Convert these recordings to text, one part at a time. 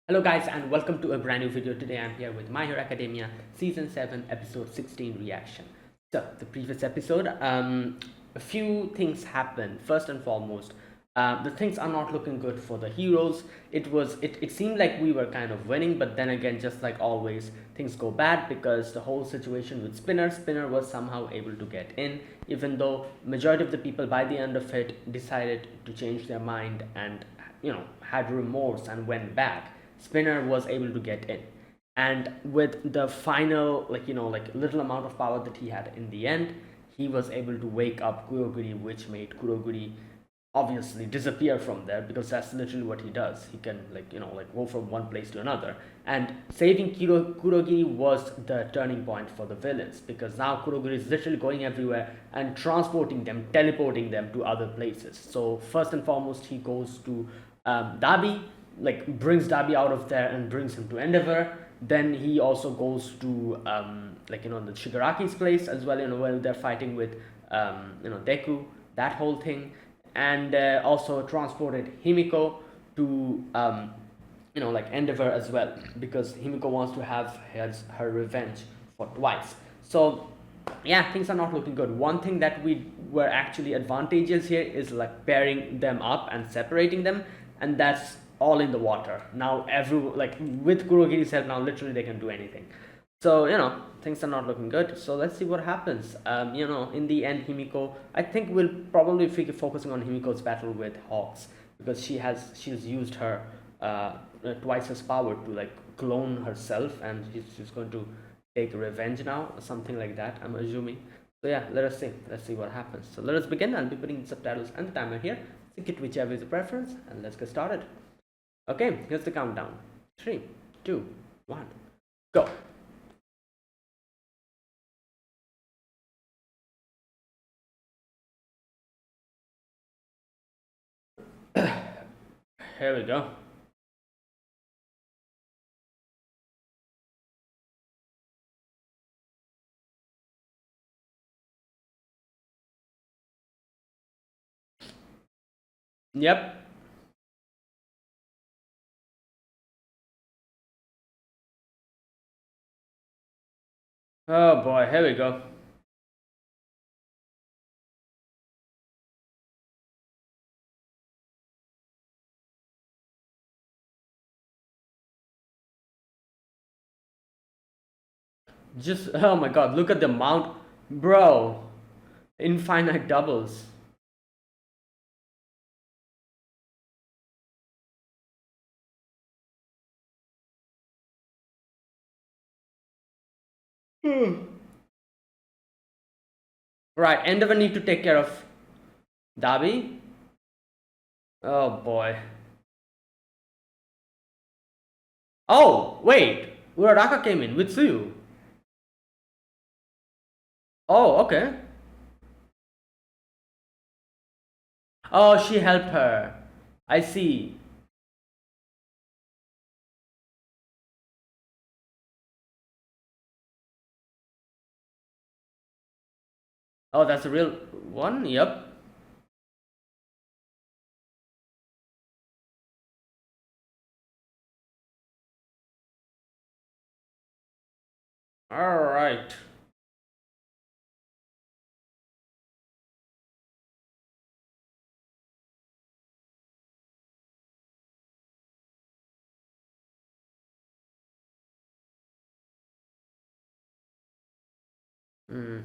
Hello guys and welcome to a brand new video. Today I'm here with My Hero Academia Season 7 Episode 16 reaction. So the previous episode, a few things happened. First and foremost, the things are not looking good for the heroes. It seemed like we were kind of winning, but then again, just like always, things go bad because the whole situation with Spinner was somehow able to get in, even though majority of the people by the end of it decided to change their mind and had remorse and went back. Spinner was able to get in, and with the final little amount of power that he had in the end, he was able to wake up Kurogiri, which made Kurogiri obviously disappear from there, because that's literally what he does. He can go from one place to another, and saving Kurogiri was the turning point for the villains, because now Kurogiri is literally going everywhere and transporting them, teleporting them to other places. So first and foremost, he goes to Dabi, brings Dabi out of there and brings him to Endeavor. Then he also goes to the Shigaraki's place as well, where they're fighting with Deku, that whole thing. And also transported Himiko to Endeavor as well, because Himiko wants to have her revenge for twice. So yeah, things are not looking good. One thing that we were actually advantageous here is like pairing them up and separating them, and that's all in the water now. With Kurogiri's help, now literally they can do anything. So things are not looking good. So let's see what happens. In the end, Himiko, I think we'll probably be focusing on Himiko's battle with Hawks, because she's used her twice as power to clone herself, and she's going to take revenge now, or something like that, I'm assuming. So yeah, let's see what happens. So let us begin. I'll be putting the subtitles and the timer here. Sync it whichever is your preference, and let's get started. Okay, here's the countdown. 3, 2, 1, go. Here we go. Yep. Oh boy, here we go. Just, oh my god, look at the amount. Bro, infinite doubles. Right, Endeavor need to take care of Dabi. Oh boy. Oh, wait. Uraraka came in with Suyu. Oh, okay. Oh, she helped her. I see. Oh, that's a real one? Yep. Alright. Hmm.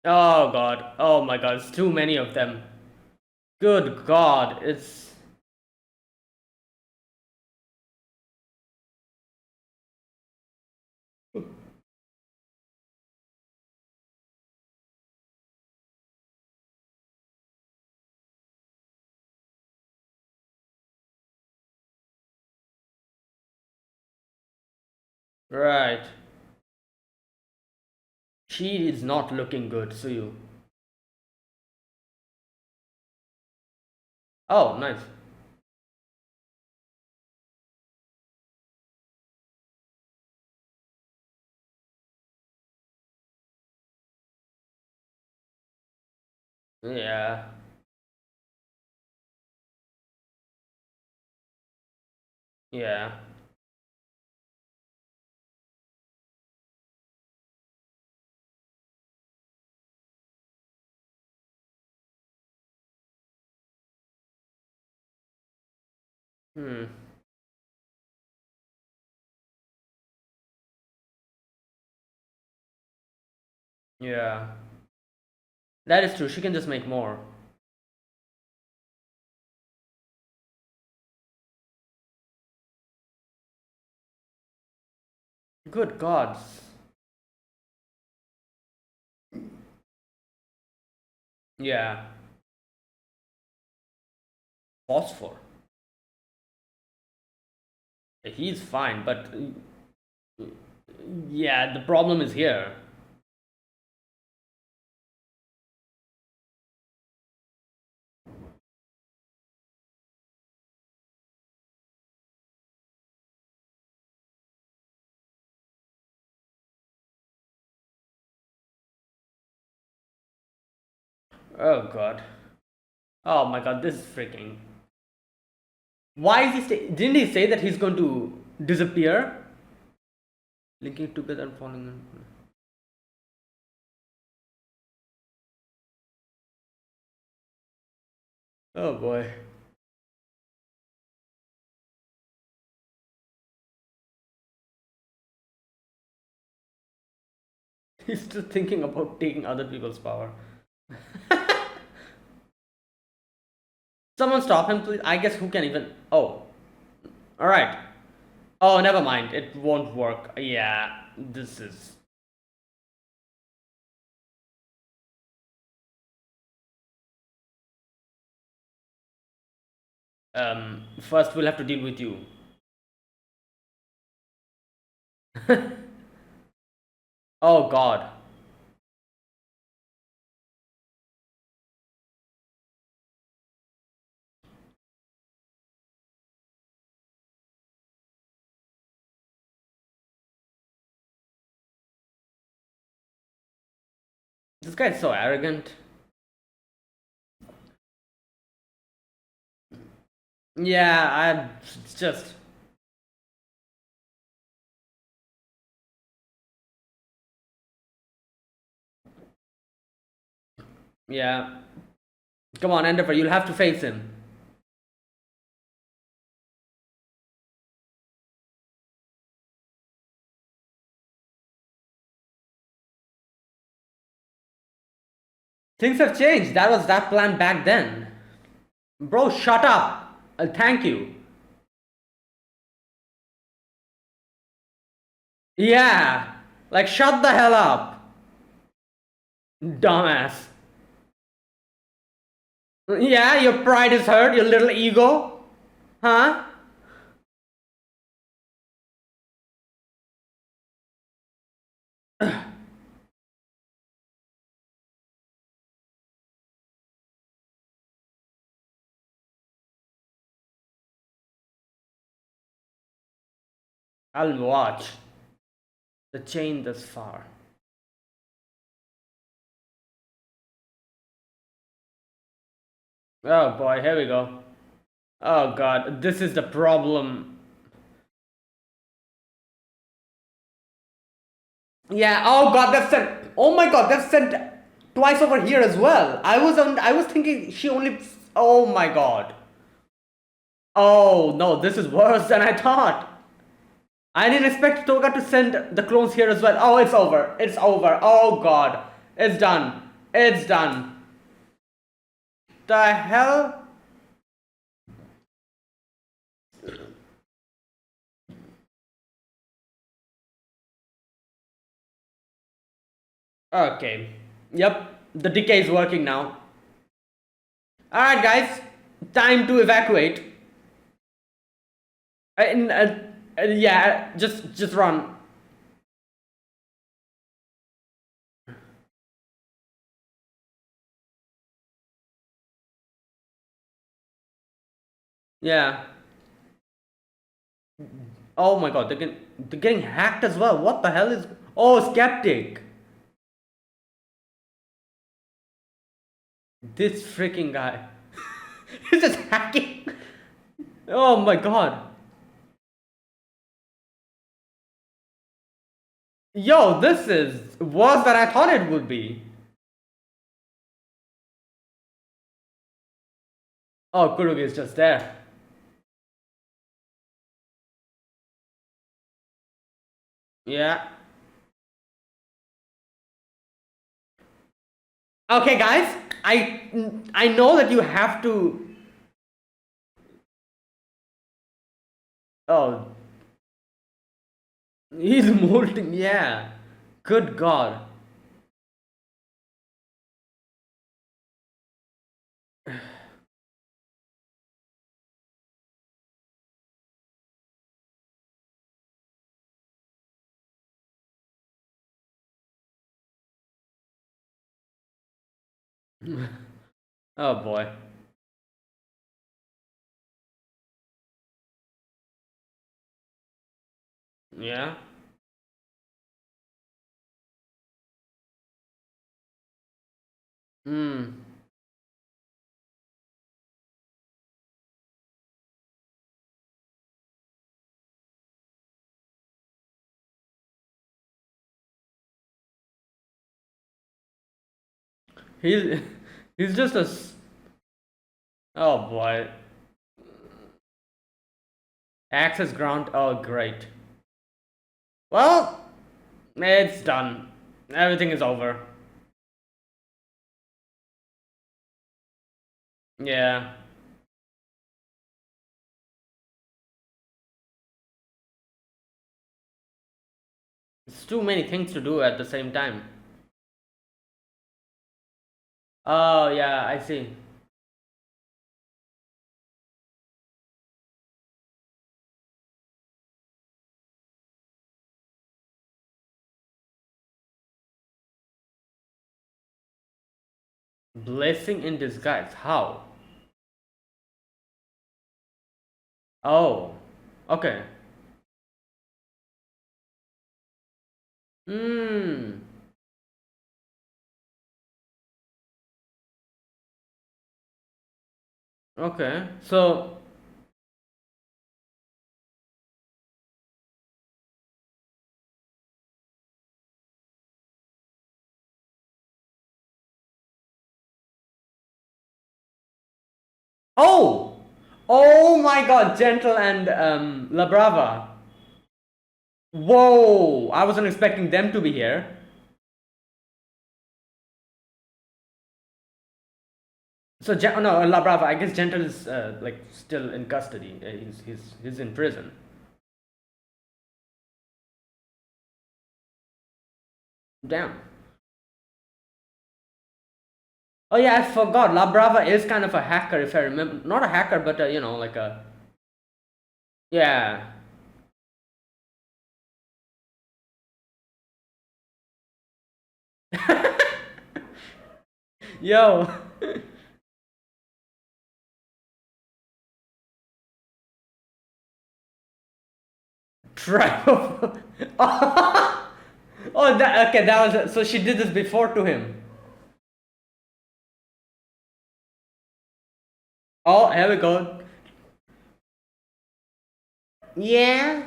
Oh god. Oh my god, it's too many of them. Good god, it's... Right. She is not looking good, Suyu. Oh, nice. Yeah. Yeah. Hmm. Yeah. That is true. She can just make more. Good gods. Yeah. Phosphor. He's fine, but yeah, the problem is here. Oh god. Oh my god, this is freaking. Why is he didn't he say that he's going to disappear? Linking together and falling in. Oh boy. He's still thinking about taking other people's power. Someone stop him, please. I guess who can even. Oh. Alright. Oh, never mind. It won't work. Yeah, this is. First we'll have to deal with you. Oh god. This guy's so arrogant. Yeah, it's just. Yeah. Come on, Endeavor, you'll have to face him. Things have changed. That was that plan back then. Bro, shut up. Thank you. Yeah. Like, shut the hell up. Dumbass. Yeah, your pride is hurt, your little ego. Huh? I'll watch. The chain thus far. Oh boy, here we go. Oh god, this is the problem. Yeah, oh god, that's sent. Oh my god, that's sent twice over here as well. I was thinking she only. Oh my god. Oh no, this is worse than I thought. I didn't expect Toga to send the clones here as well. Oh, it's over. It's over. Oh god. It's done. It's done. The hell? Okay. Yep. The decay is working now. Alright, guys. Time to evacuate. Yeah, just run. Yeah. Oh my god, they're getting hacked as well. What the hell is... Oh, Skeptic. This freaking guy. He's just hacking. Oh my god. Yo, this is worse than I thought it would be. Oh, Kurugi is just there. Yeah. Okay, guys. I know that you have to... Oh. He's molting, yeah. Good god. Oh boy. Yeah. Hmm. He's he's just a oh boy. Access ground. Oh great. Well, it's done. Everything is over. Yeah. It's too many things to do at the same time. Oh yeah, I see. Blessing in disguise. How? Oh. Okay. Hmm. Okay. So oh! Oh my god, Gentle and La Brava. Whoa! I wasn't expecting them to be here. So no, La Brava. I guess Gentle is like still in custody. He's in prison. Damn. Oh yeah, I forgot. La Brava is kind of a hacker, if I remember. Not a hacker, but you know, like a yeah. Yo. Tribe of... Oh, that okay. That was so she did this before to him. Oh, here we go. Yeah.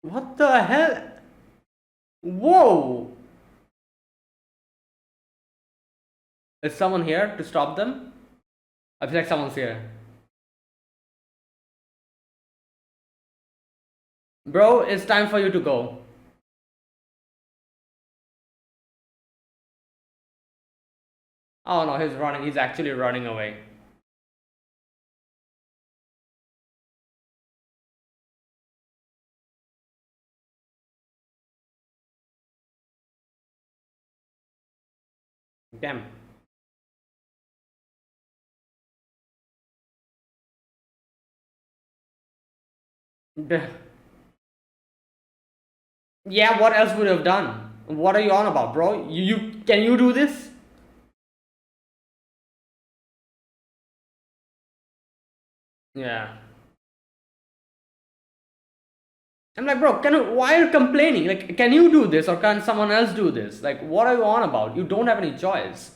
What the hell? Whoa! Is someone here to stop them? I feel like someone's here. Bro, it's time for you to go. Oh no, he's running. He's actually running away. Damn. Yeah, what else would you have done? What are you on about, bro? You can you do this? Yeah. I'm like, bro, why are you complaining? Like, can you do this or can someone else do this? Like, what are you on about? You don't have any choice.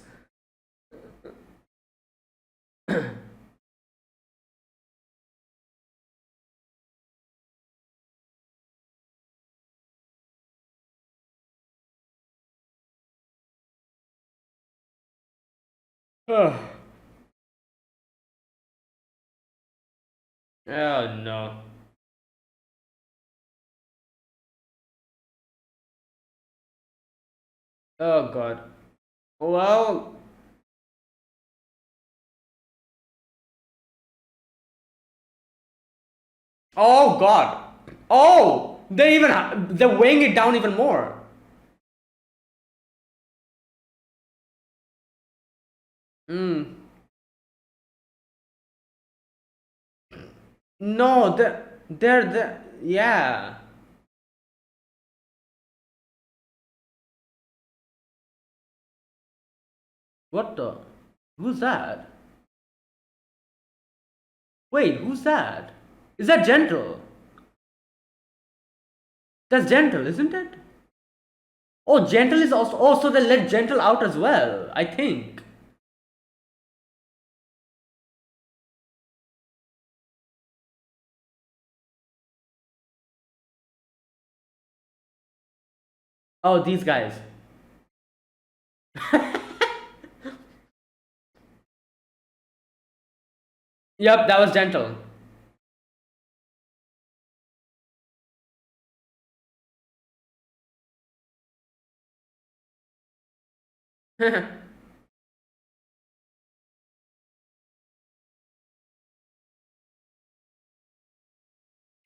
Oh no. Oh god. Well, oh god. Oh, they're weighing it down even more. Hmm. No, they're yeah. What the? Who's that? Wait, who's that? Is that Gentle? That's Gentle, isn't it? Oh, Gentle is also they let Gentle out as well, I think. Oh, these guys. Yep, that was Gentle.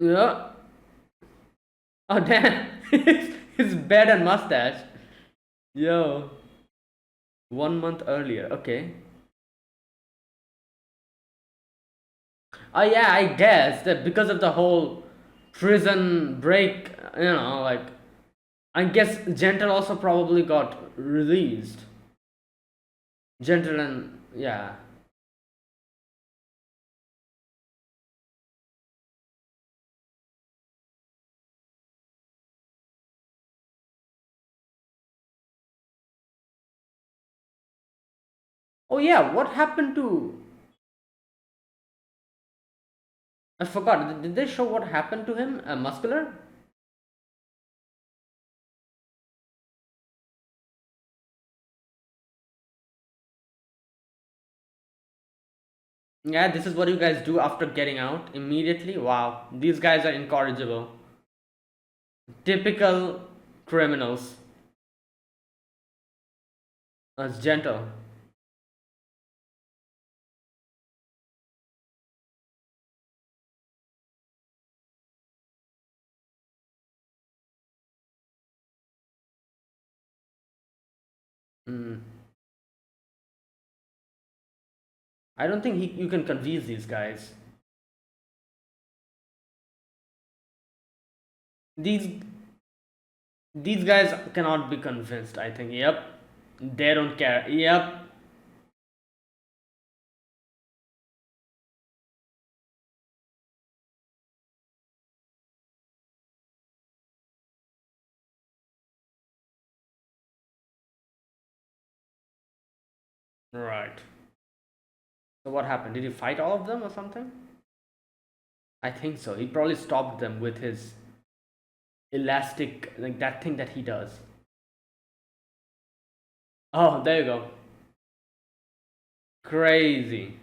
Yeah. Oh damn. His beard and mustache. Yo. 1 month earlier. Okay. Oh yeah, I guess that because of the whole prison break, like I guess Gentle also probably got released. Gentle and yeah. Oh yeah, what happened to? I forgot. Did they show what happened to him? Muscular? Yeah, this is what you guys do after getting out immediately. Wow, these guys are incorrigible. Typical criminals. It's Gentle. Mm. I don't think you can convince these guys. These these guys cannot be convinced. I think. Yep. They don't care. Yep. Right. So what happened? Did he fight all of them or something? I think so. He probably stopped them with his elastic, like that thing that he does. Oh, there you go. Crazy.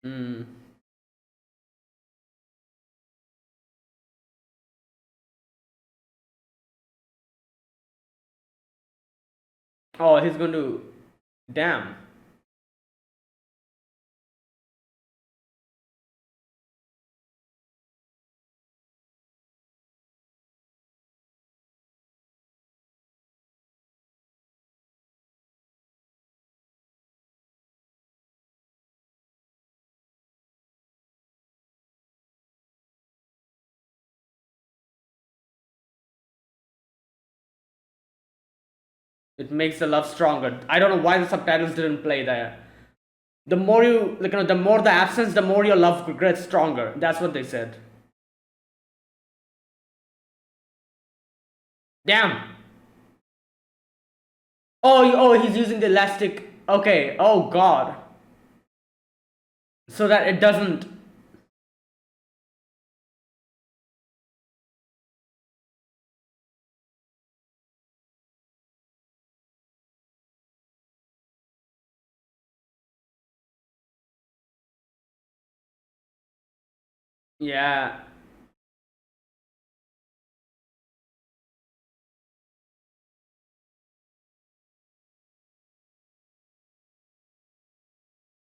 Mm. Oh, he's going to. Damn. It makes the love stronger. I don't know why the subtitles didn't play there. The more you, like, the more the absence, the more your love gets stronger. That's what they said. Damn. Oh, he's using the elastic. Okay. Oh God. So that it doesn't. Yeah.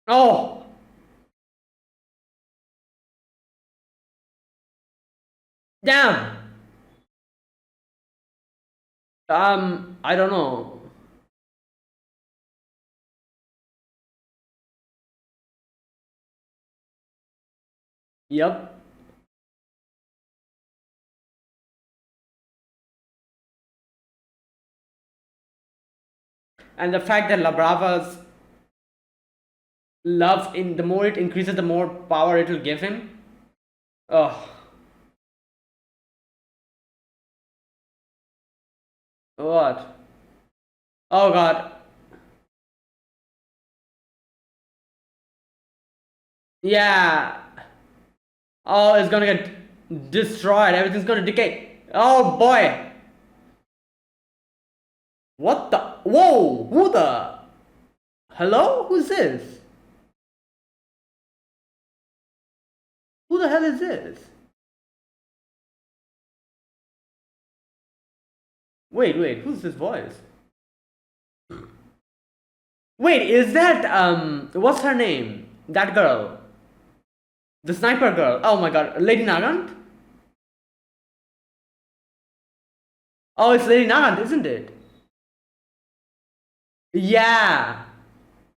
Oh. Damn. I don't know. Yep. And the fact that La Brava's love, in the more it increases, the more power it will give him. Oh. What? Oh God. Yeah. Oh, it's gonna get destroyed. Everything's gonna decay. Oh boy. What the? Whoa! Who the? Hello? Who's this? Who the hell is this? Wait, who's this voice? Wait, is that what's her name? That girl. The sniper girl. Oh my god, Lady Nagant? Oh, it's Lady Nagant, isn't it? Yeah.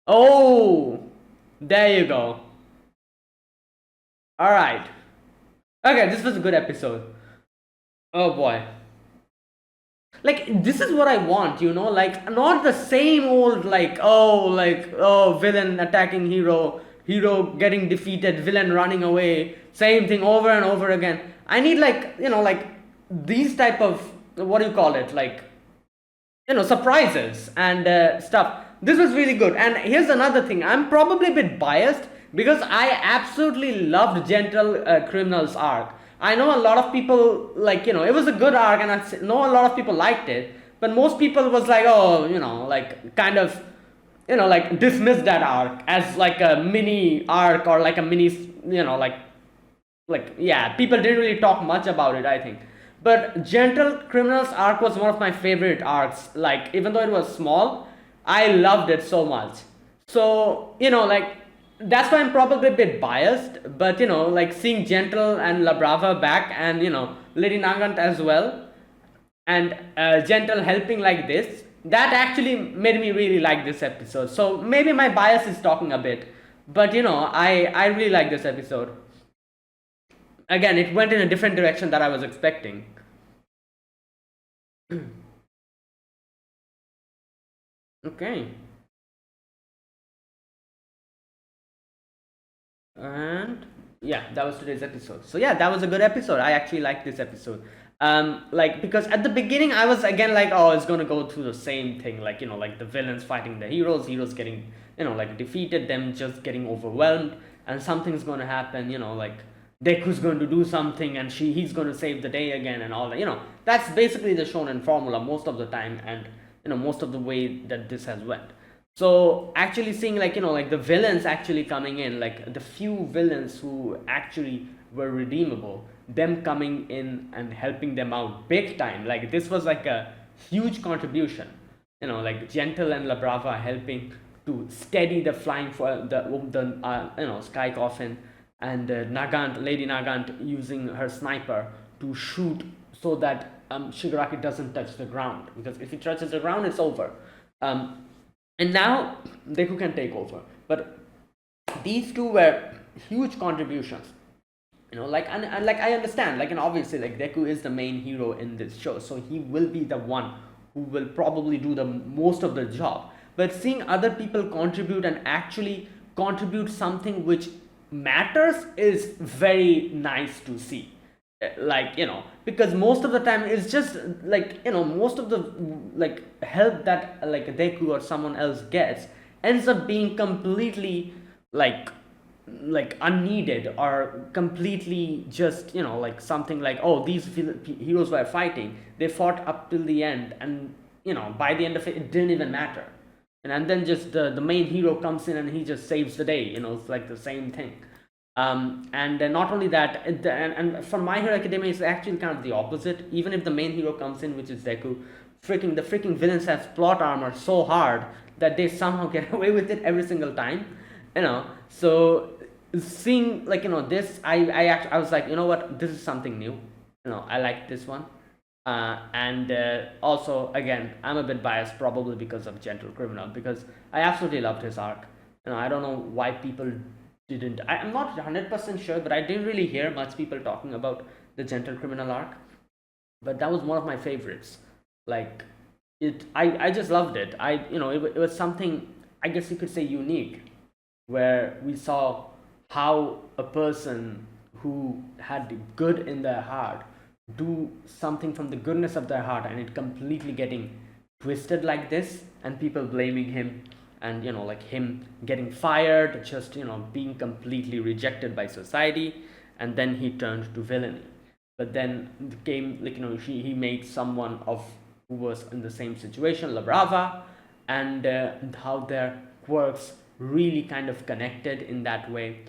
Oh, there you go. Alright. Okay, this was a good episode. Oh boy. Like, this is what I want, like, not the same old, like, villain attacking hero, hero getting defeated, villain running away, same thing over and over again. I need, like, like these type of, what do you call it, like, surprises and stuff. This was really good. And here's another thing, I'm probably a bit biased because I absolutely loved Gentle Criminals arc. I know a lot of people, like, it was a good arc, and I know a lot of people liked it, but most people was like, oh, like, kind of, like, dismiss that arc as like a mini arc, or like a mini, yeah, people didn't really talk much about it, I think. But Gentle Criminals arc was one of my favorite arcs. Like, even though it was small, I loved it so much. So, like, that's why I'm probably a bit biased. But, like, seeing Gentle and La Brava back, and, Lady Nagant as well, and Gentle helping like this, that actually made me really like this episode. So maybe my bias is talking a bit, but, I really like this episode. Again, it went in a different direction that I was expecting. Okay. And yeah, that was today's episode. So yeah, that was a good episode. I actually liked this episode. Like, because at the beginning I was again like, oh, it's gonna go through the same thing, like, like the villains fighting the heroes, heroes getting, like, defeated, them just getting overwhelmed, and something's gonna happen, like Deku's going to do something, and he's going to save the day again, and all that. That's basically the shonen formula most of the time, and most of the way that this has went. So actually seeing like like the villains actually coming in, like the few villains who actually were redeemable, them coming in and helping them out big time, like this was like a huge contribution. Like Gentle and La Brava helping to steady the flying for the sky coffin, and Nagant, Lady Nagant using her sniper to shoot so that Shigaraki doesn't touch the ground, because if he touches the ground, it's over. Um, and now Deku can take over. But these two were huge contributions. Like and like I understand, like, and obviously like Deku is the main hero in this show, so he will be the one who will probably do the most of the job. But seeing other people contribute and actually contribute something which matters is very nice to see. Like, because most of the time it's just like, most of the like help that like Deku or someone else gets ends up being completely like unneeded, or completely just like something like, oh, these heroes were fighting, they fought up till the end, and by the end of it, it didn't even matter. And then just the main hero comes in and he just saves the day. It's like the same thing. And not only that, and for My Hero Academia, it's actually kind of the opposite. Even if the main hero comes in, which is Deku, the freaking villains have plot armor so hard that they somehow get away with it every single time. So seeing like this, I was like, what, this is something new. I like this one. And also, again, I'm a bit biased, probably because of Gentle Criminal, because I absolutely loved his arc. I don't know why people didn't. I'm not 100% sure, but I didn't really hear much people talking about the Gentle Criminal arc. But that was one of my favorites. Like, I just loved it. It was something, I guess you could say, unique, where we saw how a person who had good in their heart do something from the goodness of their heart, and it completely getting twisted like this, and people blaming him, and like him getting fired, just being completely rejected by society, and then he turned to villainy. But then the game, like, he made someone of who was in the same situation, La Brava, and how their quirks really kind of connected in that way,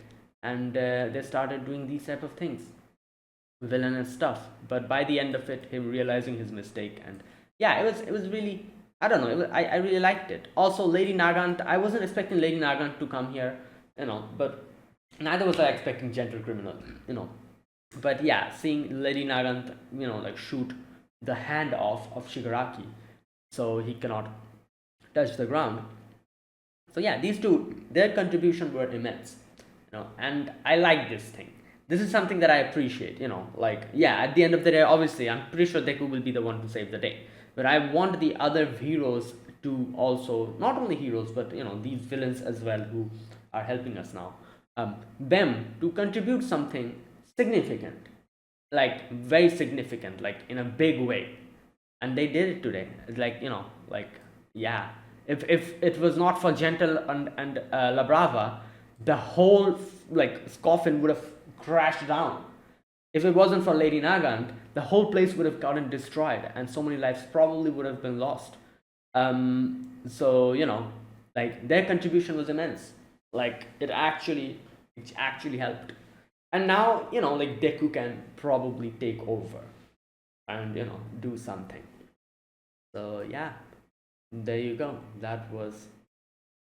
and they started doing these type of things, villainous stuff. But by the end of it, him realizing his mistake, and yeah, it was really, I don't know, I really liked it. Also, Lady Nagant, I wasn't expecting Lady Nagant to come here, but neither was I expecting Gentle Criminal, but yeah, seeing Lady Nagant, like shoot the hand off of Shigaraki so he cannot touch the ground. So yeah, these two, their contribution were immense, and I like this thing. This is something that I appreciate, like, yeah, at the end of the day, obviously, I'm pretty sure Deku will be the one to save the day. But I want the other heroes to also, not only heroes, but, these villains as well who are helping us now, them to contribute something significant, like very significant, like in a big way. And they did it today. Like, like, yeah. If it was not for Gentle and La Brava, the whole like coffin would have crashed down. If it wasn't for Lady Nagant, the whole place would have gotten destroyed, and so many lives probably would have been lost. So like their contribution was immense. Like it actually helped. And now like Deku can probably take over and do something. So yeah, there you go. That was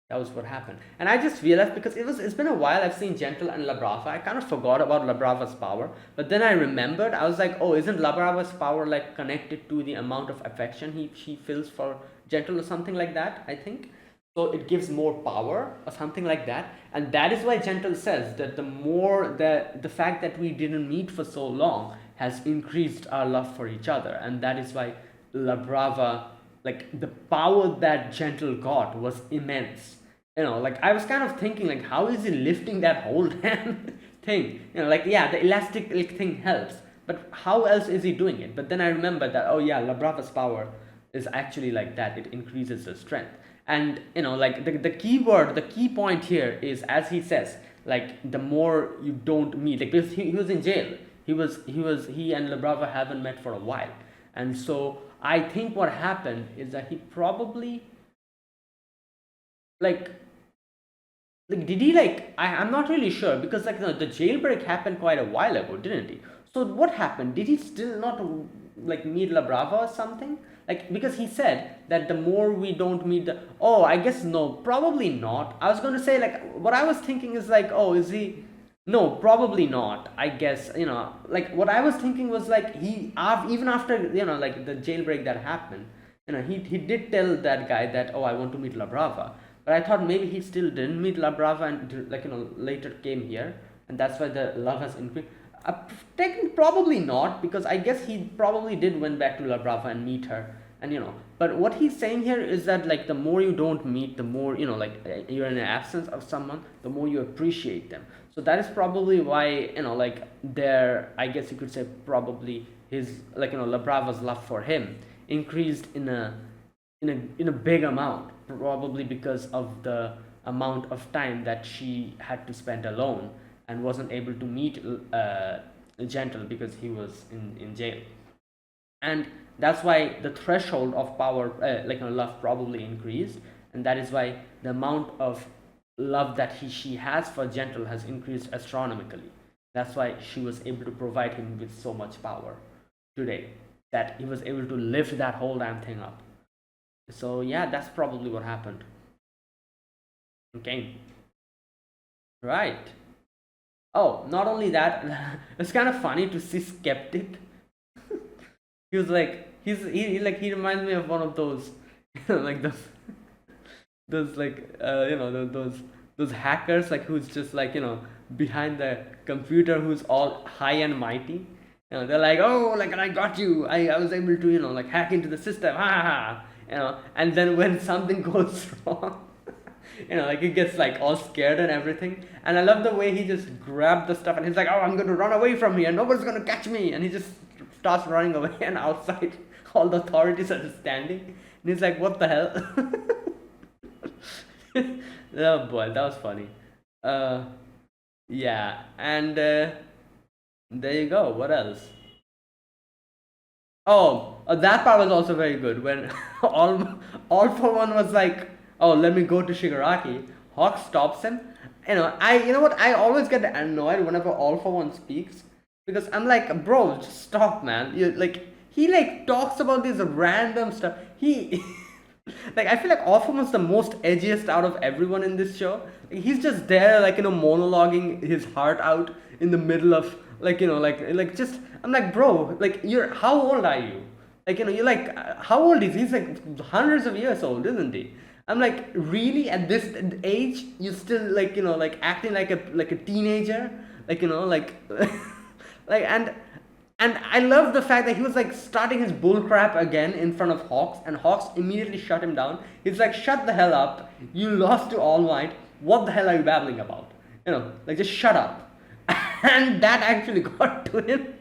what happened. And I just realized, because it's been a while I've seen Gentle and La Brava, I kind of forgot about La Brava's power. But then I remembered, I was like, oh, isn't La Brava's power like connected to the amount of affection she feels for Gentle, or something like that, I think. So it gives more power or something like that. And that is why Gentle says that the fact that we didn't meet for so long has increased our love for each other. And that is why La Brava, like the power that Gentle got was immense. Like I was kind of thinking, like, how is he lifting that whole damn thing? Like, yeah, the elastic thing helps, but how else is he doing it? But then I remember that, oh yeah, La Brava's power is actually like that. It increases the strength. And like the key point here is, as he says, like the more you don't meet, like, because he was in jail. He and La Brava haven't met for a while. And so I think what happened is that he probably like did he like I'm not really sure because like the jailbreak happened quite a while ago, didn't he? So what happened? Did he still not like meet La Brava or something? Like because he said that the more we don't meet the oh I guess no, probably not. I was going to say like what I was thinking is like oh is he no, probably not. I guess like what I was thinking was like even after like the jailbreak that happened, he did tell that guy that oh I want to meet La Brava, but I thought maybe he still didn't meet La Brava and like later came here, and that's why the love has increased. Technically, probably not because I guess he probably did went back to La Brava and meet her, and But what he's saying here is that like the more you don't meet, the more like you're in the absence of someone, the more you appreciate them. So that is probably why like there, I guess you could say probably his like La Brava's love for him increased in a big amount, probably because of the amount of time that she had to spend alone and wasn't able to meet Gentle because he was in jail. And that's why the threshold of power love probably increased, and that is why the amount of love that she has for Gentle has increased astronomically. That's why she was able to provide him with so much power today, that he was able to lift that whole damn thing up. So yeah, that's probably what happened. Okay, right. Oh, not only that, it's kind of funny to see Skeptic. He was like he reminds me of one of those like those like those hackers like who's just like behind the computer, who's all high and mighty. They're like, oh, like I got you. I was able to like hack into the system. Ha ha ha. And then when something goes wrong, like he gets like all scared and everything. And I love the way he just grabbed the stuff and he's like, oh, I'm going to run away from here. Nobody's going to catch me. And he just starts running away, and outside all the authorities are standing. And he's like, what the hell? Oh boy, that was funny. Uh, yeah, and there you go. What else? Oh, that part was also very good when all all for one was like, "Oh, let me go to Shigaraki." Hawk stops him. You know what? I always get annoyed whenever all for one speaks because I'm like, bro, just stop, man. You like he like talks about this random stuff. He like I feel like all for one's the most edgiest out of everyone in this show. Like, he's just there, like monologuing his heart out in the middle of like just I'm like, bro, like you're how old are you? Like you're like how old is he? He's like hundreds of years old, isn't he? I'm like, really at this age you still like acting like a teenager, like like and I love the fact that he was like starting his bullcrap again in front of Hawks, and Hawks immediately shut him down. He's like, shut the hell up. You lost to All Might. What the hell are you babbling about? Like just shut up. And that actually got to him.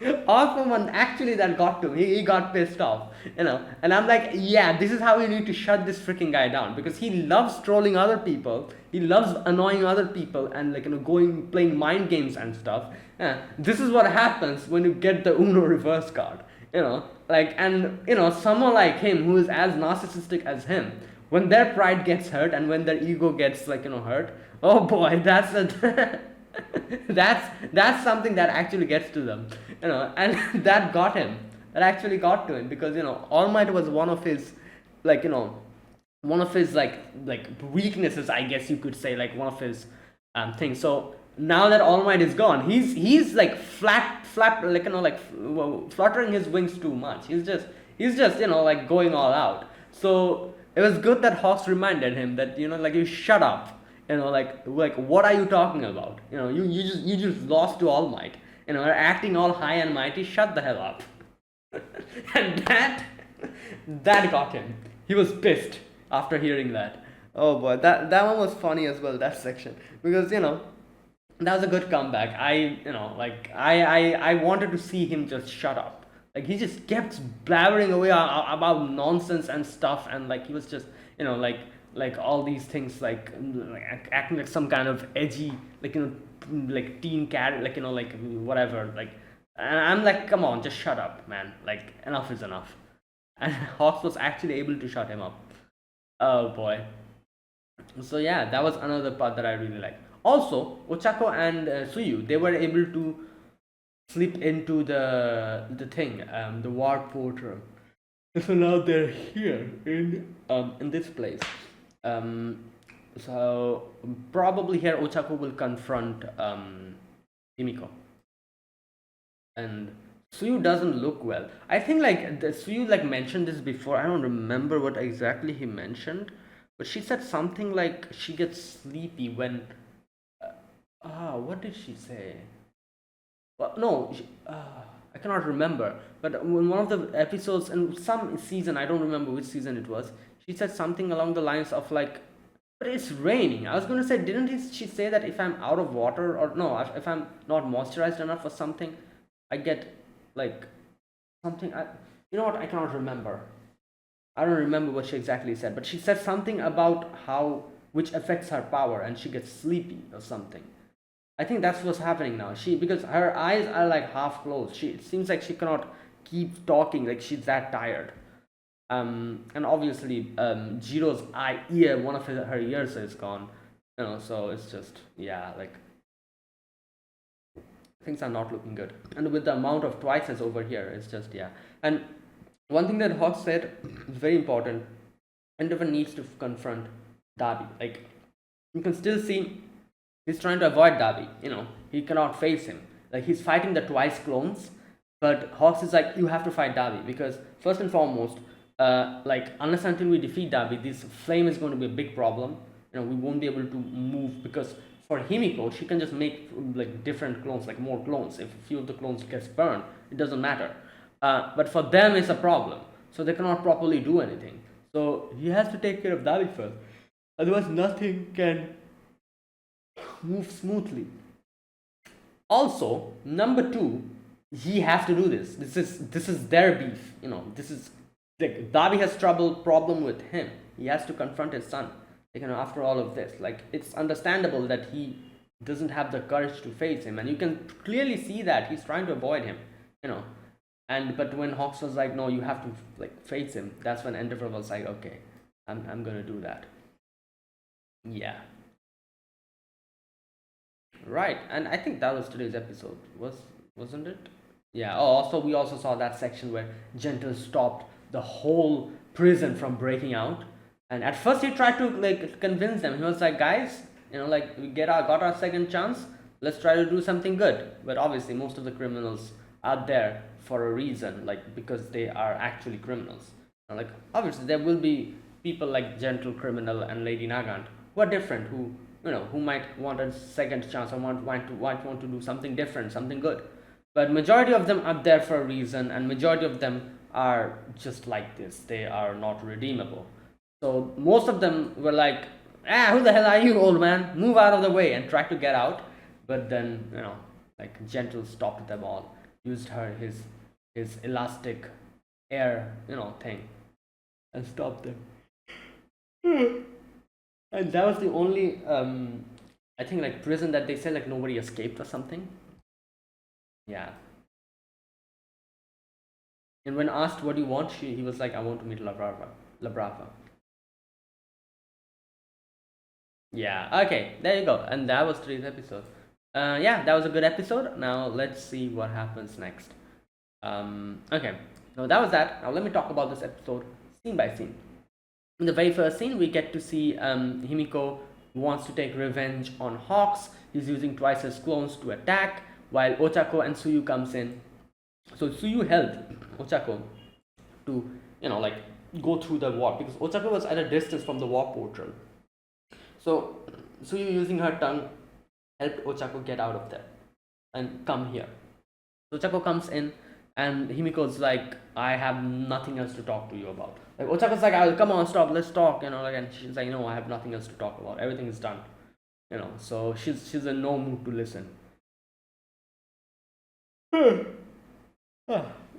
Aquaman actually that got to him. He got pissed off, And I'm like, yeah, this is how you need to shut this freaking guy down because he loves trolling other people. He loves annoying other people and going playing mind games and stuff. Yeah, this is what happens when you get the Uno reverse card. Someone like him who is as narcissistic as him, when their pride gets hurt and when their ego gets hurt, oh boy, that's a that's something that actually gets to them, and that got him. That actually got to him because All Might was one of his, one of his like weaknesses, I guess you could say, like one of his things. So now that All Might is gone, he's like fluttering his wings too much. He's just like going all out. So it was good that Hawks reminded him that like you shut up. Like what are you talking about? You just lost to All Might. Acting all high and mighty. Shut the hell up. And that got him. He was pissed after hearing that. Oh boy, that one was funny as well. That section because that was a good comeback. I wanted to see him just shut up. Like he just kept blabbering away about nonsense and stuff, and like he was just like all these things like acting like some kind of edgy like teen cat like whatever like, and I'm like, come on, just shut up, man. Like enough is enough. And Hawks was actually able to shut him up. Oh boy. So yeah, that was another part that I really liked. Also, Ochako and Suyu, they were able to slip into the warp portal. So now they're here in this place. Um, so probably here Ochako will confront Himiko, and Suyu doesn't look well. I think like Suyu like mentioned this before. I don't remember what exactly he mentioned, but she said something like she gets sleepy when. What did she say? Well, no, I cannot remember. But in one of the episodes in some season, I don't remember which season it was. She said something along the lines of like, "But it's raining." I was gonna say, didn't she say that if I'm out of water or no, if I'm not moisturized enough or something, I get like something. You know what? I cannot remember. I don't remember what she exactly said, but she said something about how which affects her power, and she gets sleepy or something. I think that's what's happening now. She because her eyes are like half closed. It seems like she cannot keep talking. Like she's that tired. And obviously, Jiro's ear, one of her ears is gone. So it's just yeah, like things are not looking good. And with the amount of twices over here, it's just yeah. And one thing that Hawk said is very important. Endeavor needs to confront Darby. Like you can still see he's trying to avoid Darby. He cannot face him. Like he's fighting the twice clones, but Hawks is like, you have to fight Darby because first and foremost, like unless until we defeat Darby, this flame is going to be a big problem. We won't be able to move because for Himiko, she can just make like different clones, like more clones. If a few of the clones gets burned, it doesn't matter. But for them, it's a problem. So they cannot properly do anything. So he has to take care of Darby first. Otherwise, nothing can move smoothly. Also, number two, he has to do this. This is their beef. This is like Darby has problem with him. He has to confront his son. After all of this, like it's understandable that he doesn't have the courage to face him, and you can clearly see that he's trying to avoid him. And but when Hawks was like, no, you have to like face him. That's when Endeavor was like, okay, I'm gonna do that. Yeah. Right, and I think that was today's episode. Wasn't it? Yeah. Oh, also we also saw that section where Gentle stopped the whole prison from breaking out, and at first he tried to like convince them. He was like, "Guys, like we got our second chance. Let's try to do something good." But obviously, most of the criminals are there for a reason, like because they are actually criminals. Like obviously, there will be people like Gentle Criminal and Lady Nagant who are different, who might want a second chance or want to do something different, something good. But majority of them are there for a reason, and majority of them are just like this. They are not redeemable. So most of them were like, who the hell are you, old man? Move out of the way, and try to get out. But then, like Gentle stopped them all, used his elastic air, thing, and stopped them. And that was the only I think like prison that they said like nobody escaped or something. Yeah. And when asked what do you want, he was like, I want to meet La Brava. La Brava. Yeah. Okay. There you go. And that was today's episode. Yeah, that was a good episode. Now let's see what happens next. Okay. Now that was that. Now let me talk about this episode scene by scene. In the very first scene, we get to see Himiko wants to take revenge on Hawks. He's using twice his clones to attack, while Ochako and Suyu comes in. So Suyu helped Ochako to, like go through the warp because Ochako was at a distance from the warp portal. So Suyu using her tongue helped Ochako get out of there and come here. So Ochako comes in and Himiko's like, I have nothing else to talk to you about. Like Ochako's like, oh, come on, stop, let's talk, and she's like, no, I have nothing else to talk about. Everything is done. So she's in no mood to listen.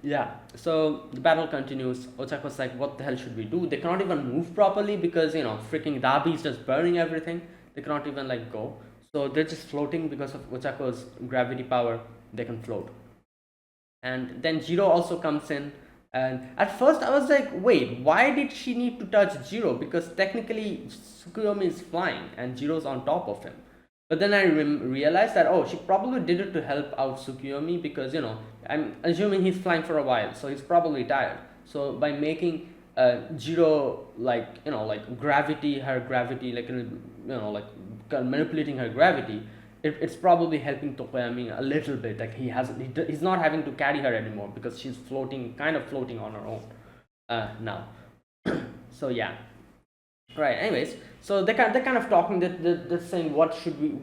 Yeah. So the battle continues. Ochako's like, what the hell should we do? They cannot even move properly because freaking Darby's just burning everything. They cannot even like go. So they're just floating because of Ochako's gravity power. They can float. And then Jiro also comes in And at first I was like, wait, why did she need to touch Jiro? Because technically Tsukuyomi is flying and Jiro's on top of him. But then I realized that, oh, she probably did it to help out Tsukuyomi because, I'm assuming he's flying for a while, so he's probably tired. So by making Jiro like gravity, her gravity, like manipulating her gravity, it's probably helping Tokoyami a little bit. Like he's not having to carry her anymore because she's kind of floating on her own now. So yeah, right. Anyways, so they're kind of talking. They're saying what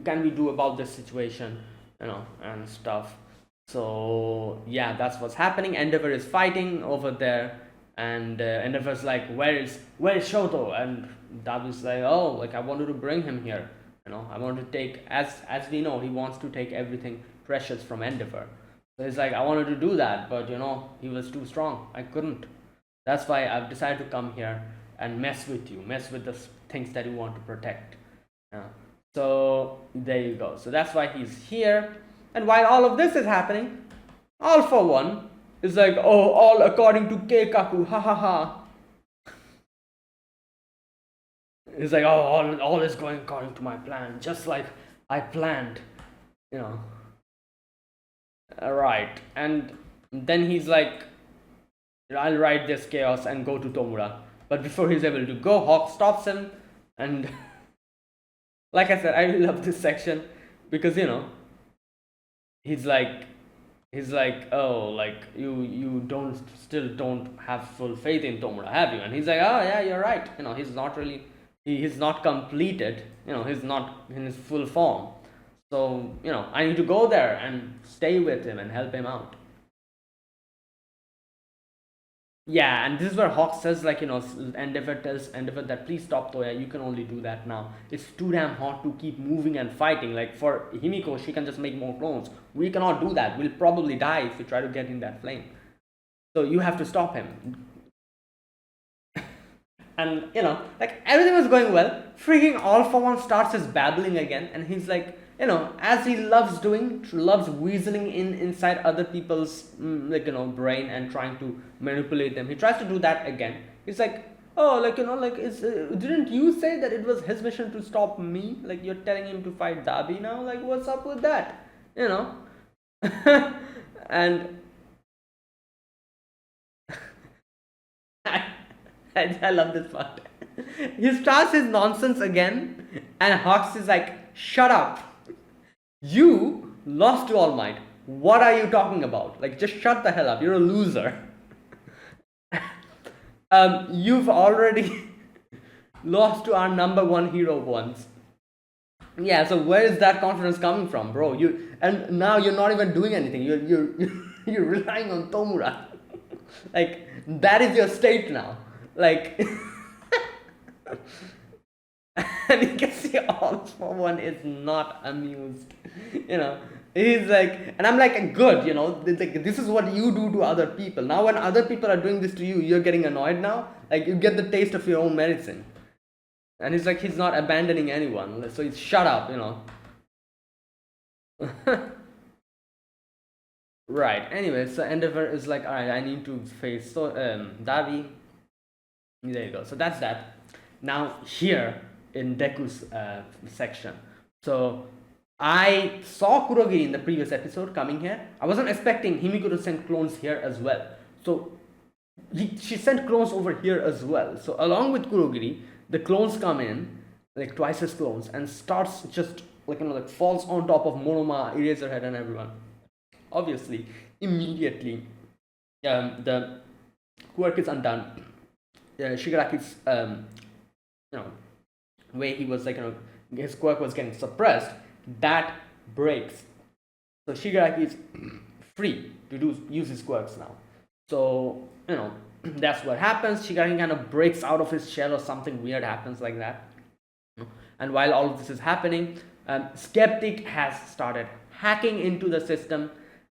can we do about this situation, and stuff. So yeah, that's what's happening. Endeavor is fighting over there, and Endeavor's like, where is Shoto? And Dabi's like, oh, like I wanted to bring him here. I want to take, as we know, he wants to take everything precious from Endeavor. So he's like, I wanted to do that, but he was too strong. I couldn't. That's why I've decided to come here and mess with you, mess with the things that you want to protect. So there you go. So that's why he's here. And while all of this is happening, All for One is like, oh, all according to Keikaku, ha ha ha. It's like, oh, all is going according to my plan, just like I planned, Right. And then he's like, I'll ride this chaos and go to Tomura. But before he's able to go, Hawk stops him. And like I said, I really love this section because, he's like, oh, like you don't have full faith in Tomura, have you? And he's like, oh yeah, you're right. He's not completed. He's not in his full form. So I need to go there and stay with him and help him out. Yeah, and this is where Hawk says, like, Endeavor tells Endeavor that please stop, Toya, you can only do that now. It's too damn hot to keep moving and fighting. Like, for Himiko, she can just make more clones. We cannot do that. We'll probably die if we try to get in that flame. So you have to stop him. And, like, everything was going well. Freaking All for One starts his babbling again, and he's like, as he loves weaseling inside other people's brain and trying to manipulate them. He tries to do that again. He's like, oh, didn't you say that it was his mission to stop me? Like, you're telling him to fight Dabi now? Like, what's up with that? And I love this part. He starts his nonsense again, and Hawks is like, shut up. You lost to All Might. What are you talking about? Like, just shut the hell up. You're a loser. You've already lost to our number one hero once. Yeah, so where is that confidence coming from, bro? And now you're not even doing anything. You're relying on Tomura. Like, that is your state now. Like, and you can see All for One is not amused. He's like, and I'm like, good, like, this is what you do to other people. Now when other people are doing this to you, you're getting annoyed now. Like, you get the taste of your own medicine. And he's like, he's not abandoning anyone. So he's shut up, Right. Anyway, so Endeavor is like, alright, I need to face Dabi. There you go. So that's that. Now here in Deku's section. So I saw Kurogiri in the previous episode coming here. I wasn't expecting Himiko to send clones here as well. So she sent clones over here as well. So along with Kurogiri, the clones come in, like twice as clones, and starts just like falls on top of Monoma, Eraserhead, and everyone. Obviously, immediately, the quirk is undone. Shigaraki's way he was like, his quirk was getting suppressed, that breaks. So Shigaraki is free to use his quirks now. So that's what happens. Shigaraki kind of breaks out of his shell, or something weird happens like that. And while all of this is happening, Skeptic has started hacking into the system,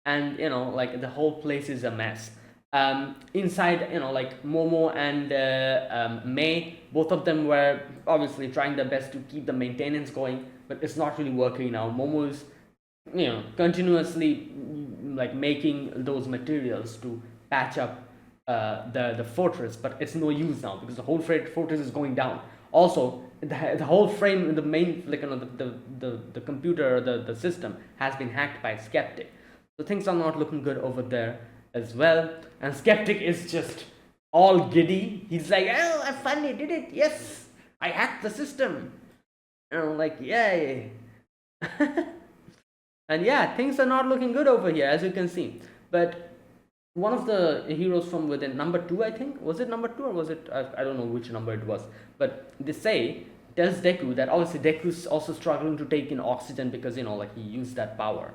and like the whole place is a mess. Inside, like Momo and Mei, both of them were obviously trying their best to keep the maintenance going, but it's not really working now. Momo is continuously like making those materials to patch up the fortress, but it's no use now because the whole fortress is going down. Also, the whole frame, the main, like, the computer, the system has been hacked by Skeptic. So things are not looking good over there as well. And Skeptic is just all giddy. He's like, "Oh, I finally did it! Yes, I hacked the system." And I'm like, "Yay!" And yeah, things are not looking good over here, as you can see. But one of the heroes from within, number 2, I think, was it number 2 or was it, I don't know which number it was, but they say, tells Deku that obviously Deku's also struggling to take in oxygen because, like, he used that power.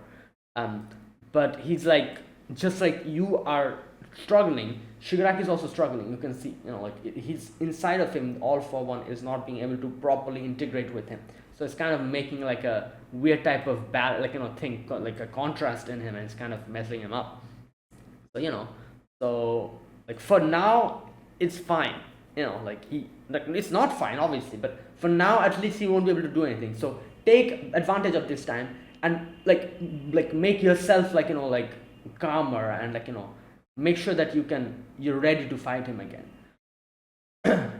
But he's like, just like you are struggling, Shigaraki is also struggling. You can see, like, he's inside of him, All For One is not being able to properly integrate with him. So it's kind of making like a weird type of thing, like a contrast in him, and it's kind of messing him up. So like for now it's fine, like it's not fine obviously, but for now at least he won't be able to do anything. So take advantage of this time and like make yourself like calmer, and make sure that you're ready to fight him again.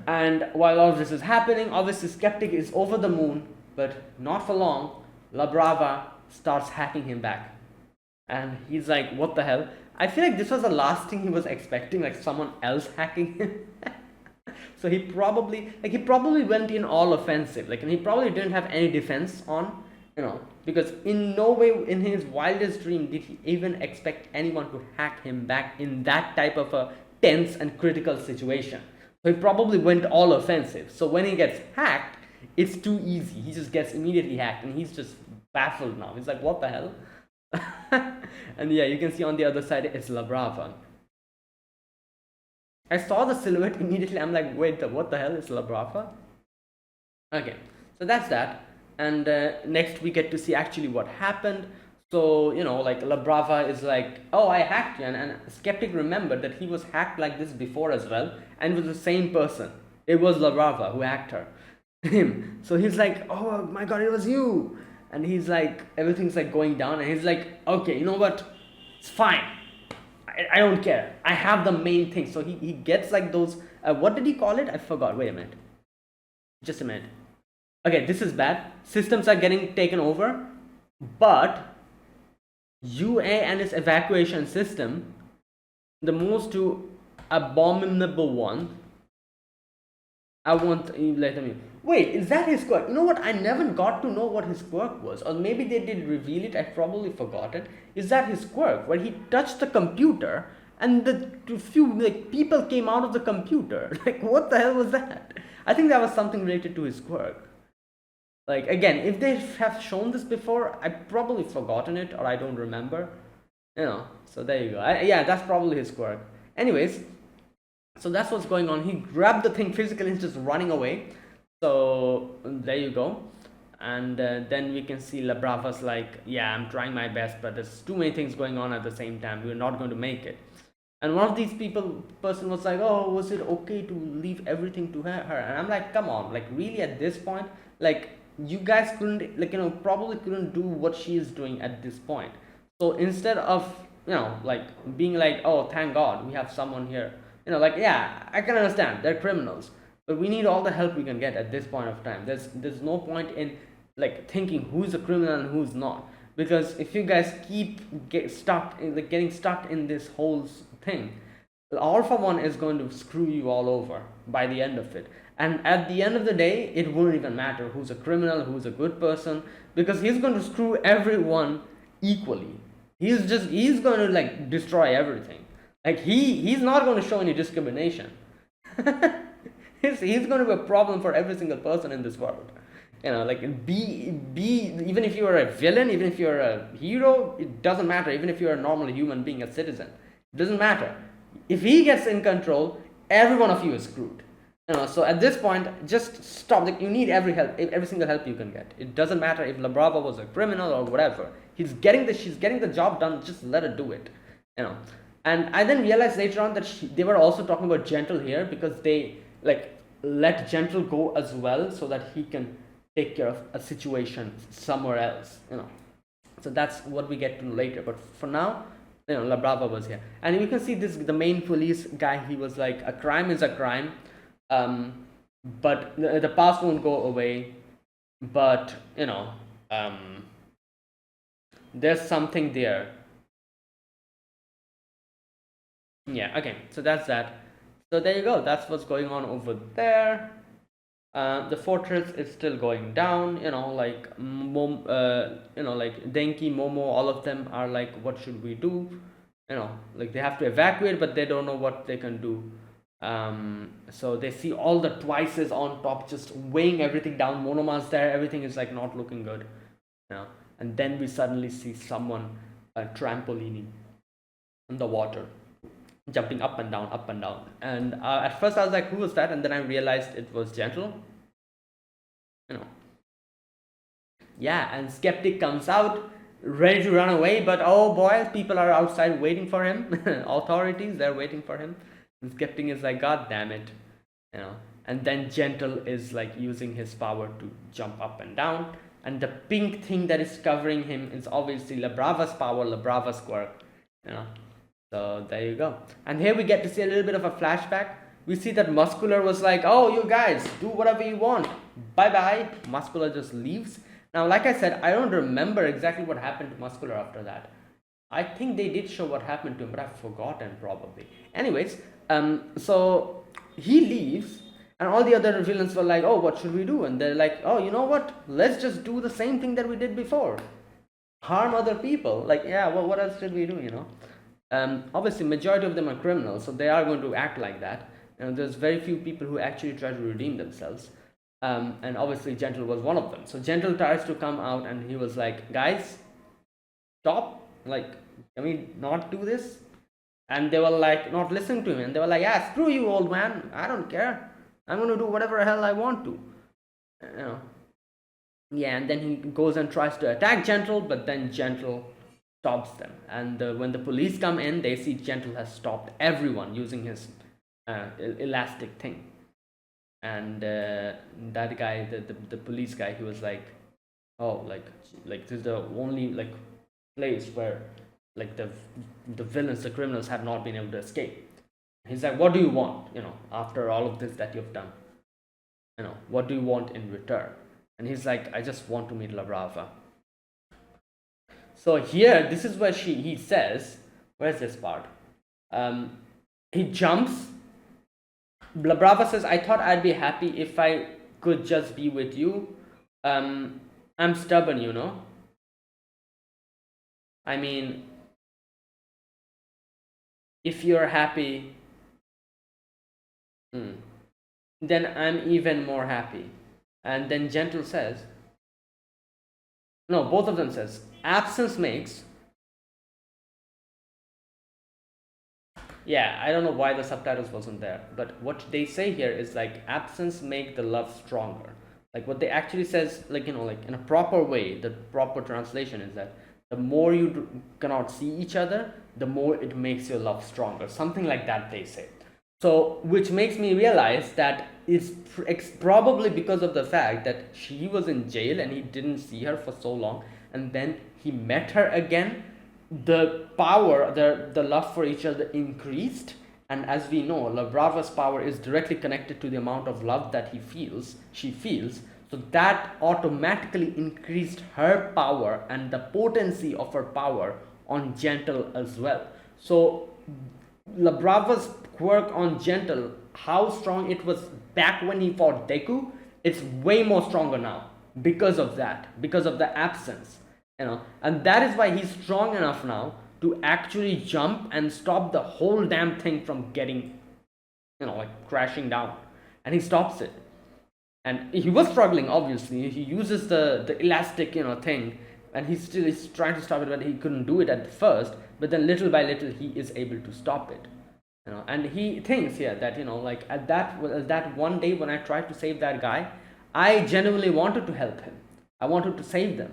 And while all this is happening, obviously Skeptic is over the moon, but not for long. La Brava starts hacking him back, and he's like, what the hell? I feel like this was the last thing he was expecting, like someone else hacking him. So he probably went in all offensive, and he probably didn't have any defense on, because in no way in his wildest dream did he even expect anyone to hack him back in that type of a tense and critical situation. So he probably went all offensive. So when he gets hacked, it's too easy. He just gets immediately hacked, and he's just baffled now. He's like, what the hell? And yeah, you can see on the other side it's La Brava. I saw the silhouette immediately. I'm like, wait, what the hell is La Brava? Okay, so that's that. And next we get to see actually what happened. So like La Brava is like, oh, I hacked you, and Skeptic remembered that he was hacked like this before as well, and it was the same person. It was La Brava who hacked him. So he's like, oh my god, it was you. And he's like, everything's like going down, and he's like, okay, you know what, it's fine, I don't care, I have the main thing. So he gets like those, what did he call it? I forgot. Wait a minute, just a minute. Okay, this is bad. Systems are getting taken over, but UA and its evacuation system, the most abominable one, I want you let me. Wait, is that his quirk? You know what? I never got to know what his quirk was, or maybe they did reveal it. I probably forgot it. Is that his quirk, where he touched the computer and the few people came out of the computer? Like, what the hell was that? I think that was something related to his quirk. Like, again, if they have shown this before, I've probably forgotten it, or I don't remember. So there you go. Yeah, that's probably his quirk. Anyways. So that's what's going on. He grabbed the thing physically and is just running away. So there you go. And then we can see La Brava's like, yeah, I'm trying my best, but there's too many things going on at the same time. We're not going to make it. And one of these person was like, oh, was it okay to leave everything to her? And I'm like, come on, like really at this point, like you guys couldn't, probably couldn't do what she is doing at this point. So instead of, being like, oh, thank God we have someone here. Yeah, I can understand, they're criminals, but we need all the help we can get at this point of time. There's no point in thinking who's a criminal and who's not, because if you guys keep getting stuck in this whole thing, All For One is going to screw you all over by the end of it. And at the end of the day, it won't even matter who's a criminal, who's a good person, because he's going to screw everyone equally. He's going to destroy everything. Like he's not going to show any discrimination. He's going to be a problem for every single person in this world. Be even if you are a villain, even if you're a hero, it doesn't matter. Even if you're a normal human being, a citizen, it doesn't matter. If he gets in control, every one of you is screwed. So at this point, just stop. You need every single help you can get. It doesn't matter if La Brava was a criminal or whatever. She's getting the job done. Just let her do it. And I then realized later on that they were also talking about Gentle here, because they let Gentle go as well, so that he can take care of a situation somewhere else. So that's what we get to later. But for now, La Brava was here, and you can see the main police guy. He was like, a crime is a crime, but the past won't go away. But there's something there. Yeah. Okay. So that's that. So there you go. That's what's going on over there. The fortress is still going down. Like like Denki, Momo, all of them are like, what should we do? Like they have to evacuate, but they don't know what they can do. So they see all the twices on top, just weighing everything down. Monoma's there. Everything is like not looking good. And then we suddenly see someone trampolining in the water, jumping up and down, up and down. And at first I was like, who was that? And then I realized it was Gentle. Yeah, and Skeptic comes out ready to run away, but oh boy, people are outside waiting for him. Authorities, they're waiting for him. And Skeptic is like, God damn it. And then Gentle is like using his power to jump up and down. And the pink thing that is covering him is obviously La Brava's power, La Brava's quirk. So there you go. And here we get to see a little bit of a flashback. We see that Muscular was like, oh, you guys, do whatever you want. Bye-bye. Muscular just leaves. Now, like I said, I don't remember exactly what happened to Muscular after that. I think they did show what happened to him, but I've forgotten probably. Anyways, so he leaves, and all the other villains were like, oh, what should we do? And they're like, oh, you know what? Let's just do the same thing that we did before. Harm other people. Like, yeah, well, what else should we do, Obviously, majority of them are criminals, so they are going to act like that. There's very few people who actually try to redeem themselves. And obviously Gentle was one of them. So Gentle tries to come out, and he was like, guys, stop. Like, can we not do this? And they were like, not listening to him. And they were like, yeah, screw you, old man. I don't care. I'm going to do whatever the hell I want to. Yeah, and then he goes and tries to attack Gentle, but then Gentle stops them. And when the police come in, they see Gentle has stopped everyone using his elastic thing. And that guy, the police guy, he was like, oh, like this is the only like place where like the villains, the criminals have not been able to escape. He's like, what do you want, after all of this that you've done? What do you want in return? And he's like, I just want to meet La Brava. So here, this is where he says, where's this part? He jumps. La Brava says, I thought I'd be happy if I could just be with you. I'm stubborn, I mean, if you're happy, then I'm even more happy. And then Gentle says, no, both of them says, absence makes. Yeah, I don't know why the subtitles wasn't there, but what they say here is like, absence make the love stronger. Like what they actually says, like, like in a proper way, the proper translation is that the more you cannot see each other, the more it makes your love stronger. Something like that they say. So, which makes me realize that it's probably because of the fact that she was in jail and he didn't see her for so long, and then he met her again. The power, the love for each other increased, and as we know, La Brava's power is directly connected to the amount of love that she feels. So that automatically increased her power and the potency of her power on Gentle as well. So La Brava's quirk on Gentle, how strong it was back when he fought Deku, it's way more stronger now because of that, because of the absence, and that is why he's strong enough now to actually jump and stop the whole damn thing from getting, like crashing down, and he stops it. And he was struggling, obviously. He uses the elastic, thing, and he's trying to stop it, but he couldn't do it at first. But then little by little, he is able to stop it. And he thinks here that like at that one day when I tried to save that guy, I genuinely wanted to help him. I wanted to save them,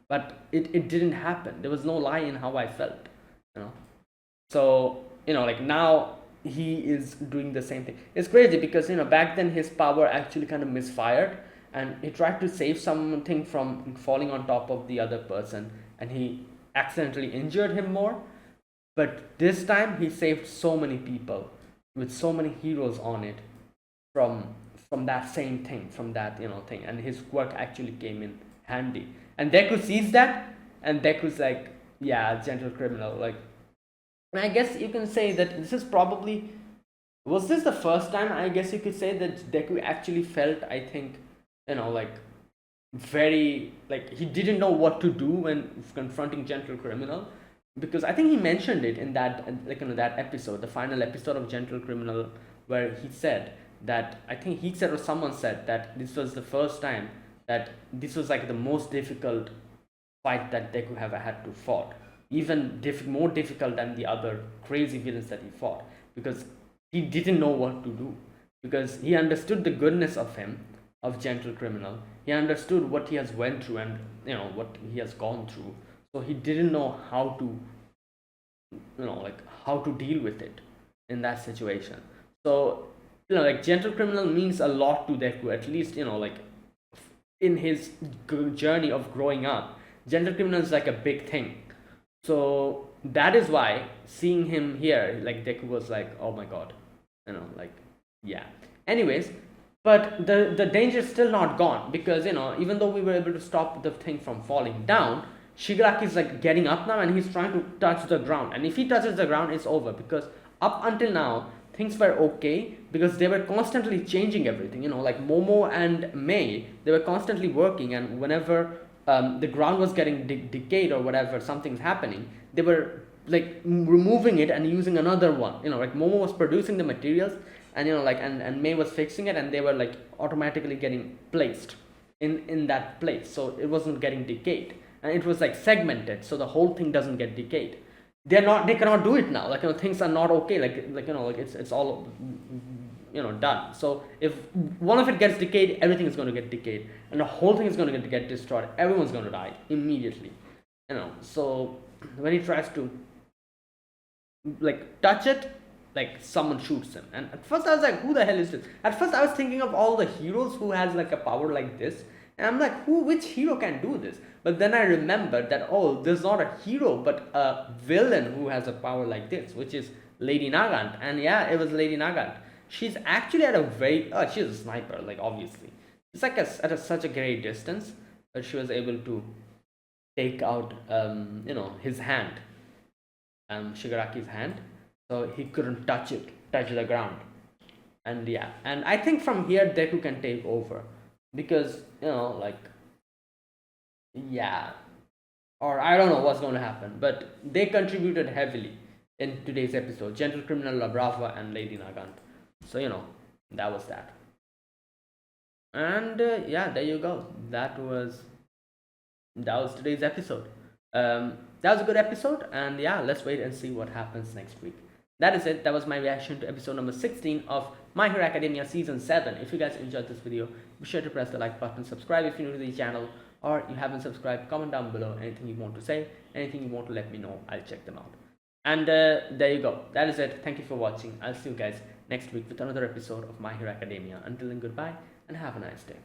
but it didn't happen. There was no lie in how I felt. So like now he is doing the same thing. It's crazy because back then his power actually kind of misfired, and he tried to save something from falling on top of the other person, and he accidentally injured him more. But this time he saved so many people with so many heroes on it from that same thing, from that thing, and his quirk actually came in handy. And Deku sees that, and Deku's like, yeah, gentle criminal. Like, and I guess you can say that this is probably, was this the first time, I guess you could say, that Deku actually felt, I think, like very, like he didn't know what to do when confronting gentle criminal, because I think he mentioned it in that, like, that episode, the final episode of gentle criminal, where he said that, I think he said or someone said that this was the first time that this was like the most difficult fight that Deku have had to fought, even more difficult than the other crazy villains that he fought, because he didn't know what to do, because he understood the goodness of him, of gentle criminal. He understood what he has went through, and what he has gone through, so he didn't know how to, like how to deal with it in that situation. So like gentle criminal means a lot to Deku, at least like in his journey of growing up. Gentle criminal is like a big thing, so that is why seeing him here, like Deku was like, oh my god, like, yeah. Anyways, but the danger is still not gone, because even though we were able to stop the thing from falling down, Shigaraki is like getting up now, and he's trying to touch the ground, and if he touches the ground, it's over, because up until now things were okay, because they were constantly changing everything, like Momo and Mei, they were constantly working, and whenever the ground was getting decayed or whatever, something's happening, they were like removing it and using another one, like Momo was producing the materials, and like and Mei was fixing it, and they were like automatically getting placed in that place, so it wasn't getting decayed, and it was like segmented, so the whole thing doesn't get decayed. They cannot do it now, like things are not okay, like like it's all done. So if one of it gets decayed, everything is going to get decayed, and the whole thing is going to get destroyed. Everyone's going to die immediately, so when he tries to like touch it, like someone shoots him, and at first I was like, who the hell is this? At first I was thinking of all the heroes who has like a power like this, and I'm like, which hero can do this? But then I remembered that, oh, there's not a hero but a villain who has a power like this, which is Lady Nagant. And yeah, it was Lady Nagant. She's actually at a very she's a sniper, like, obviously it's like such a great distance, but she was able to take out his hand, Shigaraki's hand, so he couldn't touch the ground. And yeah, and I think from here Deku can take over, because like, yeah, or I don't know what's going to happen, but they contributed heavily in today's episode, gentle criminal, La Brava, and Lady Nagant. So that was that. And yeah, there you go, that was today's episode. That was a good episode, and yeah, let's wait and see what happens next week. That is it. That was my reaction to episode number 16 of My Hero Academia Season 7. If you guys enjoyed this video, be sure to press the like button, subscribe if you're new to the channel, or you haven't subscribed. Comment down below anything you want to say, anything you want to let me know. I'll check them out. And there you go. That is it. Thank you for watching. I'll see you guys next week with another episode of My Hero Academia. Until then, goodbye and have a nice day.